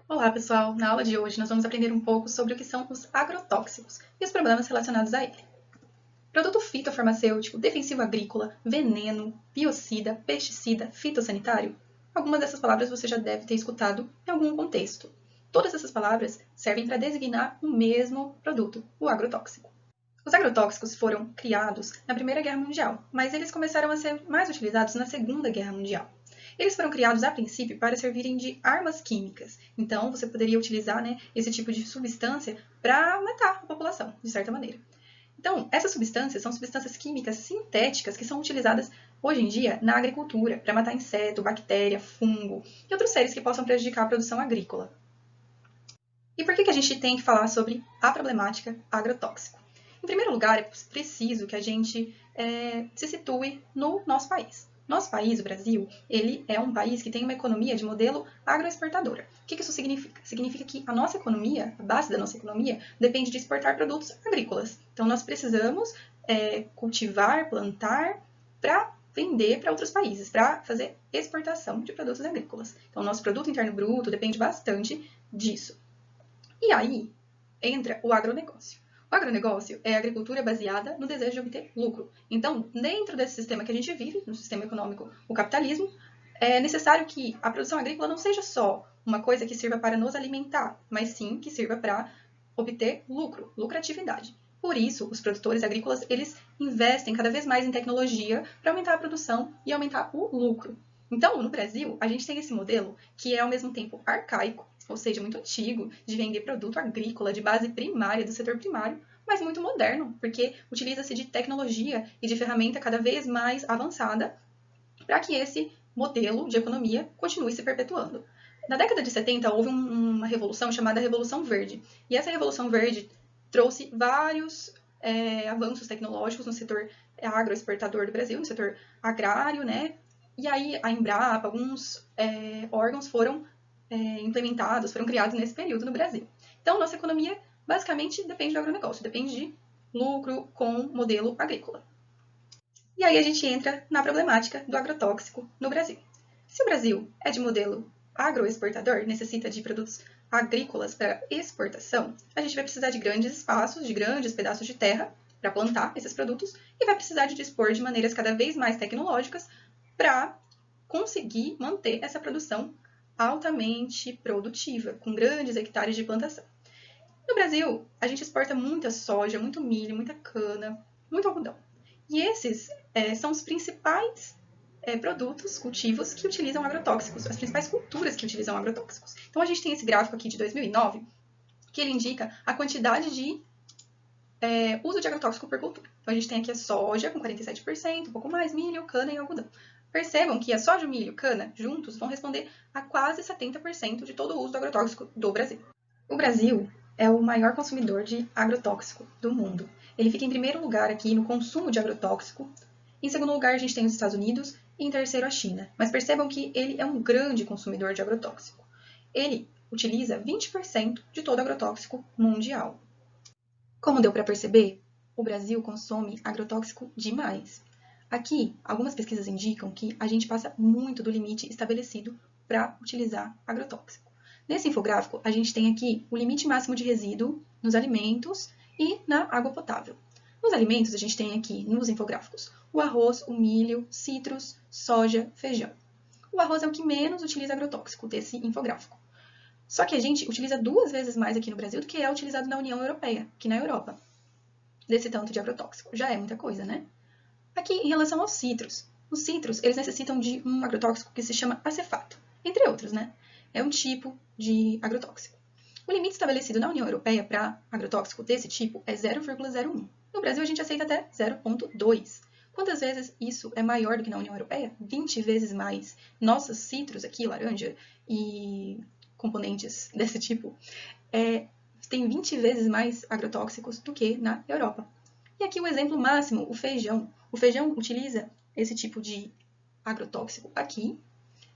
Olá, pessoal! Na aula de hoje nós vamos aprender um pouco sobre o que são os agrotóxicos e os problemas relacionados a ele. Produto fitofarmacêutico, defensivo agrícola, veneno, biocida, pesticida, fitossanitário. Algumas dessas palavras você já deve ter escutado em algum contexto. Todas essas palavras servem para designar o mesmo produto, o agrotóxico. Os agrotóxicos foram criados na Primeira Guerra Mundial, mas eles começaram a ser mais utilizados na Segunda Guerra Mundial. Eles foram criados a princípio para servirem de armas químicas, então você poderia utilizar esse tipo de substância para matar a população, de certa maneira. Então, essas substâncias são substâncias químicas sintéticas que são utilizadas hoje em dia na agricultura para matar inseto, bactéria, fungo e outros seres que possam prejudicar a produção agrícola. E por que a gente tem que falar sobre a problemática agrotóxico? Em primeiro lugar, é preciso que a gente se situe no nosso país. Nosso país, o Brasil, ele é um país que tem uma economia de modelo agroexportadora. O que isso significa? Significa que a nossa economia, a base da nossa economia, depende de exportar produtos agrícolas. Então, nós precisamos cultivar, plantar para vender para outros países, para fazer exportação de produtos agrícolas. Então, o nosso produto interno bruto depende bastante disso. E aí entra o agronegócio. O agronegócio é a agricultura baseada no desejo de obter lucro. Então, dentro desse sistema que a gente vive, no sistema econômico, o capitalismo, é necessário que a produção agrícola não seja só uma coisa que sirva para nos alimentar, mas sim que sirva para obter lucro, lucratividade. Por isso, os produtores agrícolas, eles investem cada vez mais em tecnologia para aumentar a produção e aumentar o lucro. Então, no Brasil, a gente tem esse modelo que é ao mesmo tempo arcaico, ou seja, muito antigo, de vender produto agrícola de base primária, do setor primário, mas muito moderno, porque utiliza-se de tecnologia e de ferramenta cada vez mais avançada para que esse modelo de economia continue se perpetuando. Na década de 70, houve uma revolução chamada Revolução Verde. E essa Revolução Verde trouxe vários avanços tecnológicos no setor agroexportador do Brasil, no setor agrário, né? E aí a Embrapa, alguns órgãos foram implementados, foram criados nesse período no Brasil. Então, nossa economia basicamente depende do agronegócio, depende de lucro com modelo agrícola. E aí a gente entra na problemática do agrotóxico no Brasil. Se o Brasil é de modelo agroexportador, necessita de produtos agrícolas para exportação, a gente vai precisar de grandes espaços, de grandes pedaços de terra para plantar esses produtos e vai precisar de dispor de maneiras cada vez mais tecnológicas para conseguir manter essa produção altamente produtiva, com grandes hectares de plantação. No Brasil, a gente exporta muita soja, muito milho, muita cana, muito algodão. E esses são os principais produtos, cultivos que utilizam agrotóxicos, as principais culturas que utilizam agrotóxicos. Então, a gente tem esse gráfico aqui de 2009, que ele indica a quantidade de uso de agrotóxico por cultura. Então, a gente tem aqui a soja com 47%, um pouco mais, milho, cana e algodão. Percebam que a soja, o milho e a cana, juntos, vão responder a quase 70% de todo o uso do agrotóxico do Brasil. O Brasil é o maior consumidor de agrotóxico do mundo. Ele fica em primeiro lugar aqui no consumo de agrotóxico. Em segundo lugar, a gente tem os Estados Unidos e em terceiro a China. Mas percebam que ele é um grande consumidor de agrotóxico. Ele utiliza 20% de todo agrotóxico mundial. Como deu para perceber, o Brasil consome agrotóxico demais. Aqui, algumas pesquisas indicam que a gente passa muito do limite estabelecido para utilizar agrotóxico. Nesse infográfico, a gente tem aqui o limite máximo de resíduo nos alimentos e na água potável. Nos alimentos, a gente tem aqui, nos infográficos, o arroz, o milho, citros, soja, feijão. O arroz é o que menos utiliza agrotóxico desse infográfico. Só que a gente utiliza 2 vezes mais aqui no Brasil do que é utilizado na União Europeia, aqui na Europa, desse tanto de agrotóxico. Já é muita coisa, né? Aqui, em relação aos citros. Os citros, eles necessitam de um agrotóxico que se chama acefato, entre outros, né? É um tipo de agrotóxico. O limite estabelecido na União Europeia para agrotóxico desse tipo é 0,01. No Brasil, a gente aceita até 0,2. Quantas vezes isso é maior do que na União Europeia? 20 vezes mais. Nossos citros aqui, laranja e componentes desse tipo, tem 20 vezes mais agrotóxicos do que na Europa. E aqui o exemplo máximo, o feijão. O feijão utiliza esse tipo de agrotóxico aqui.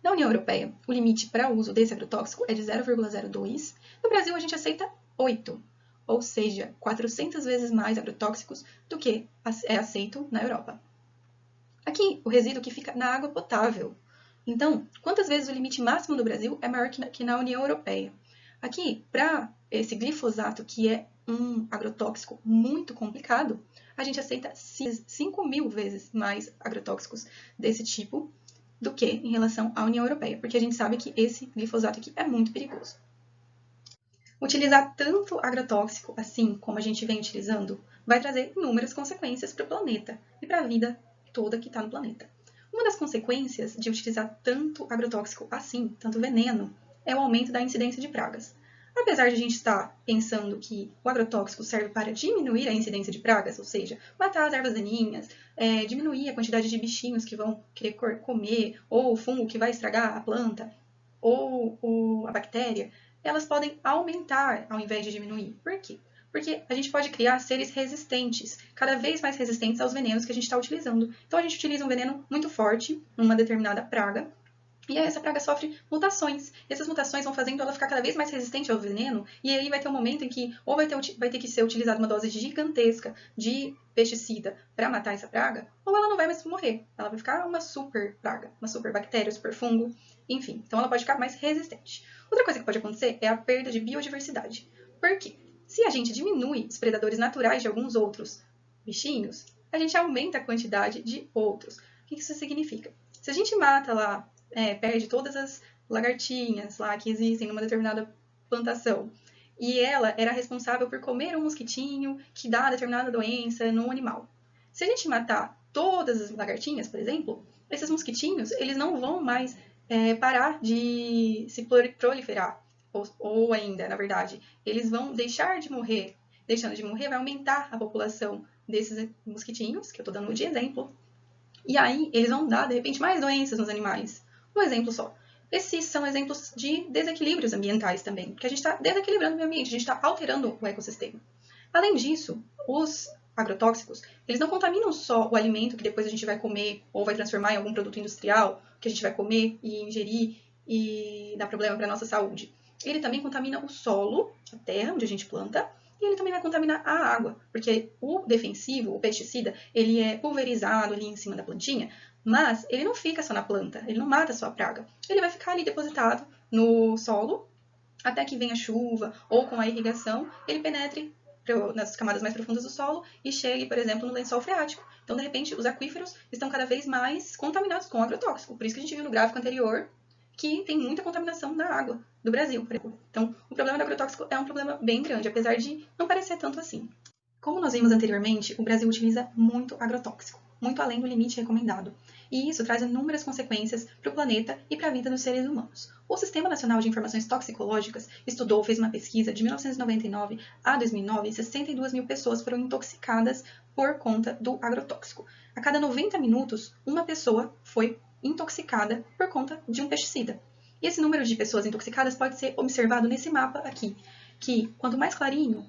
Na União Europeia, o limite para o uso desse agrotóxico é de 0,02. No Brasil, a gente aceita 8, ou seja, 400 vezes mais agrotóxicos do que é aceito na Europa. Aqui, o resíduo que fica na água potável. Então, quantas vezes o limite máximo do Brasil é maior que na União Europeia? Aqui, para esse glifosato, que é um agrotóxico muito complicado, a gente aceita 5.000 vezes mais agrotóxicos desse tipo do que em relação à União Europeia, porque a gente sabe que esse glifosato aqui é muito perigoso. Utilizar tanto agrotóxico assim como a gente vem utilizando vai trazer inúmeras consequências para o planeta e para a vida toda que está no planeta. Uma das consequências de utilizar tanto agrotóxico assim, tanto veneno, é o aumento da incidência de pragas. Apesar de a gente estar pensando que o agrotóxico serve para diminuir a incidência de pragas, ou seja, matar as ervas daninhas, diminuir a quantidade de bichinhos que vão querer comer, ou o fungo que vai estragar a planta, ou a bactéria, elas podem aumentar ao invés de diminuir. Por quê? Porque a gente pode criar seres resistentes, cada vez mais resistentes aos venenos que a gente está utilizando. Então a gente utiliza um veneno muito forte numa determinada praga, e aí essa praga sofre mutações. E essas mutações vão fazendo ela ficar cada vez mais resistente ao veneno, e aí vai ter um momento em que ou vai ter que ser utilizada uma dose gigantesca de pesticida para matar essa praga, ou ela não vai mais morrer. Ela vai ficar uma super praga, uma super bactéria, super fungo, enfim. Então ela pode ficar mais resistente. Outra coisa que pode acontecer é a perda de biodiversidade. Por quê? Se a gente diminui os predadores naturais de alguns outros bichinhos, a gente aumenta a quantidade de outros. O que isso significa? Se a gente mata lá, perde todas as lagartinhas lá que existem numa determinada plantação, e ela era responsável por comer um mosquitinho que dá determinada doença no animal. Se a gente matar todas as lagartinhas, por exemplo, esses mosquitinhos eles não vão mais parar de se proliferar. Ou ainda, na verdade, eles vão deixar de morrer. Deixando de morrer, vai aumentar a população desses mosquitinhos, que eu estou dando de exemplo. E aí, eles vão dar, de repente, mais doenças nos animais. Um exemplo só. Esses são exemplos de desequilíbrios ambientais também, porque a gente está desequilibrando o meio ambiente, a gente está alterando o ecossistema. Além disso, os agrotóxicos, eles não contaminam só o alimento que depois a gente vai comer ou vai transformar em algum produto industrial que a gente vai comer e ingerir e dar problema para a nossa saúde. Ele também contamina o solo, a terra onde a gente planta, e ele também vai contaminar a água, porque o defensivo, o pesticida, ele é pulverizado ali em cima da plantinha, mas ele não fica só na planta, ele não mata só a praga. Ele vai ficar ali depositado no solo até que venha chuva ou com a irrigação, ele penetre nas camadas mais profundas do solo e chegue, por exemplo, no lençol freático. Então, de repente, os aquíferos estão cada vez mais contaminados com agrotóxico. Por isso que a gente viu no gráfico anterior que tem muita contaminação da água do Brasil, por exemplo. Então, o problema do agrotóxico é um problema bem grande, apesar de não parecer tanto assim. Como nós vimos anteriormente, o Brasil utiliza muito agrotóxico, muito além do limite recomendado. E isso traz inúmeras consequências para o planeta e para a vida dos seres humanos. O Sistema Nacional de Informações Toxicológicas fez uma pesquisa de 1999 a 2009 e 62 mil pessoas foram intoxicadas por conta do agrotóxico. A cada 90 minutos, uma pessoa foi intoxicada por conta de um pesticida. E esse número de pessoas intoxicadas pode ser observado nesse mapa aqui, que quanto mais clarinho,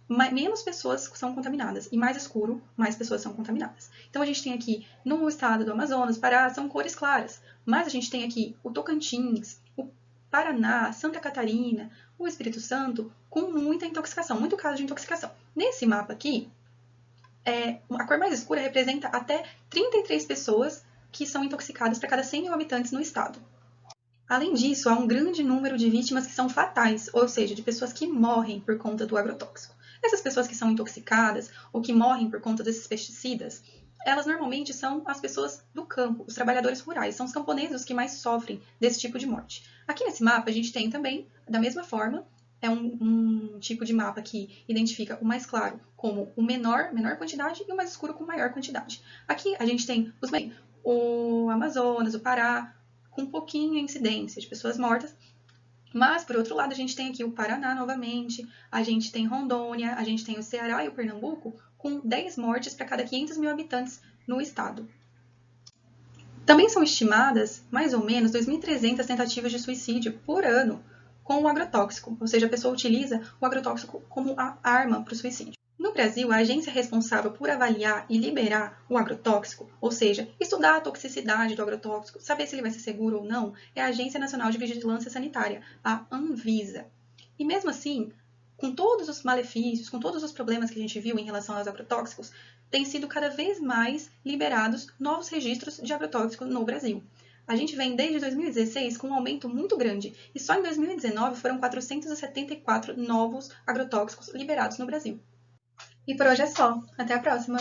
menos pessoas são contaminadas, e mais escuro, mais pessoas são contaminadas. Então a gente tem aqui no estado do Amazonas, Pará, são cores claras, mas a gente tem aqui o Tocantins, o Paraná, Santa Catarina, o Espírito Santo, com muita intoxicação, muito caso de intoxicação. Nesse mapa aqui, a cor mais escura representa até 33 pessoas que são intoxicadas para cada 100 mil habitantes no estado. Além disso, há um grande número de vítimas que são fatais, ou seja, de pessoas que morrem por conta do agrotóxico. Essas pessoas que são intoxicadas ou que morrem por conta desses pesticidas, elas normalmente são as pessoas do campo, os trabalhadores rurais, são os camponeses os que mais sofrem desse tipo de morte. Aqui nesse mapa a gente tem também, da mesma forma, é um tipo de mapa que identifica o mais claro como o menor quantidade e o mais escuro com maior quantidade. Aqui a gente tem o Amazonas, o Pará, com um pouquinho incidência de pessoas mortas, mas, por outro lado, a gente tem aqui o Paraná novamente, a gente tem Rondônia, a gente tem o Ceará e o Pernambuco, com 10 mortes para cada 500 mil habitantes no estado. Também são estimadas, mais ou menos, 2.300 tentativas de suicídio por ano com o agrotóxico, ou seja, a pessoa utiliza o agrotóxico como a arma para o suicídio. No Brasil, a agência responsável por avaliar e liberar o agrotóxico, ou seja, estudar a toxicidade do agrotóxico, saber se ele vai ser seguro ou não, é a Agência Nacional de Vigilância Sanitária, a Anvisa. E mesmo assim, com todos os malefícios, com todos os problemas que a gente viu em relação aos agrotóxicos, tem sido cada vez mais liberados novos registros de agrotóxico no Brasil. A gente vem desde 2016 com um aumento muito grande, e só em 2019 foram 474 novos agrotóxicos liberados no Brasil. E por hoje é só. Até a próxima!